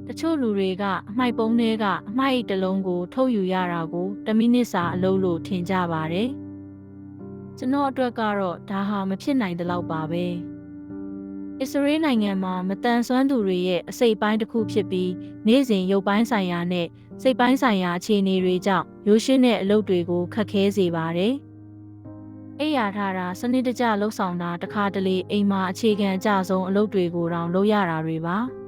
တချို့လူတွေကအမိုက်ပုံးထဲကအမိုက်တစ်လုံးကိုထုတ်ယူရတာကို10မိနစ်စာအလုပ်လို့ထင်ကြပါတယ်။ကျွန်တော်အတွက်ကတော့ဒါဟာမဖြစ်နိုင်တဲ့လောက်ပါပဲ။အစ္စရေးနိုင်ငံမှာမတန်ဆွမ်းသူတွေရဲ့အစိတ်ပိုင်းတစ်ခုဖြစ်ပြီးနေ့စဉ်ရုပ်ပိုင်းဆိုင်ရာနဲ့စိတ်ပိုင်းဆိုင်ရာအခြေအနေတွေကြောင့်ရိုးရှင်းတဲ့အလုပ်တွေကိုခက်ခဲစေပါတယ်။အိယာထားတာစနစ်တကျလှုပ်ဆောင်တာတခါတလေအိမ်မှာအခြေခံအကျဆုံးအလုပ်တွေကိုတောင်လုပ်ရတာတွေပါ။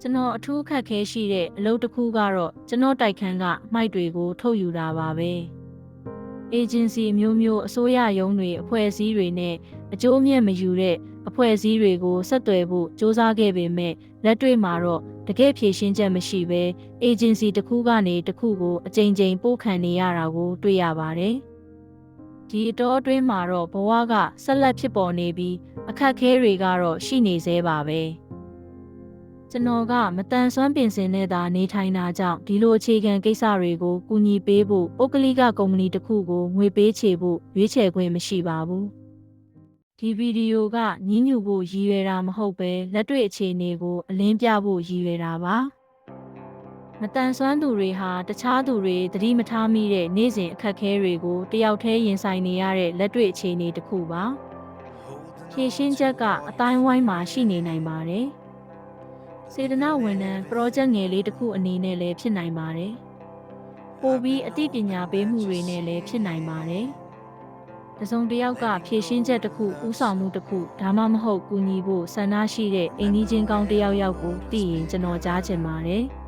ကျွန်တော်အထူးခက်ခဲရှိတဲ့အလုပ်တစ်ခုကတော့ကျွန်တော်တိုက်ခန်းကမိုက်တွေကိုထုတ်ယူတာပါပဲ။ agency မျိုးမျိုးအစိုးရရုံးတွေအဖွဲ့အစည်းတွေနဲ့အကျိုးအမြတ်မယူတဲ့အဖွဲ့အစည်းတွေကိုဆက်သွယ်ဖို့စ조사ခဲ့ပေမဲ့လက်တွေ့မှာတော့တကယ်ဖြေရှင်းချက်မရှိဘဲ agency တစ်ခုကနေတစ်ခုကိုအကြိမ်ကြိမ်ပို့ခံနေရတာကိုတွေ့ရပါတယ်။ဒီအတော်အတွင်းမှာတော့ဘဝကဆက်လက်ဖြစ်ပေါ်နေပြီးအခက်အခဲတွေကတော့ရှိနေသေးပါပဲ။ကျွန်တော်ကမတန်ဆွမ်းပင်စင်နဲ့သာနေထိုင်တာကြောင့်ဒီလိုအခြေခံကိစ္စတွေကိုကူညီပေးဖို့ပုဂ္ဂလိကကုမ္ပဏီတစ်ခုကိုငွေပေးချေဖို့ရွေးချယ်ခွင့်မရှိပါဘူး။ဒီဗီဒီယိုကညှဉ်းညူဖို့ရည်ရွယ်တာမဟုတ်ပဲလက်တွေ့အခြေအနေကိုအလင်းပြဖို့ရည်ရွယ်တာပါ။မတန်ဆွမ်းသူတွေဟာတခြားသူတွေသတိမထားမိတဲ့နေ့စဉ်အခက်အခဲတွေကိုတယောက်တည်းရင်ဆိုင်နေရတဲ့လက်တွေ့အခြေအနေတစ်ခုပါ။ဖြည့်ရှင်းချက်ကအတိုင်းဝိုင်းမှာရှိနေနိုင်ပါတယ်။စေတနာဝန်ထမ်း project ငယ်လေးတစ်ခုအနေနဲ့လည်းဖြစ်နိုင်ပါတယ်။ပိုပြီးအသိပညာပေးမှုတွေနဲ့လည်းဖြစ်နိုင်ပါတယ်။တစုံတစ်ယောက်ကဖြည့်ရှင်းချက်တစ်ခုဥဆောင်မှုတစ်ခုဒါမှမဟုတ်ကူညီဖို့ဆန္ဒရှိတဲ့အိမ်ကြီးချင်းကောင်းတစ်ယောက်ကိုသိရင်ကျွန်တော်ကြားချင်ပါတယ်။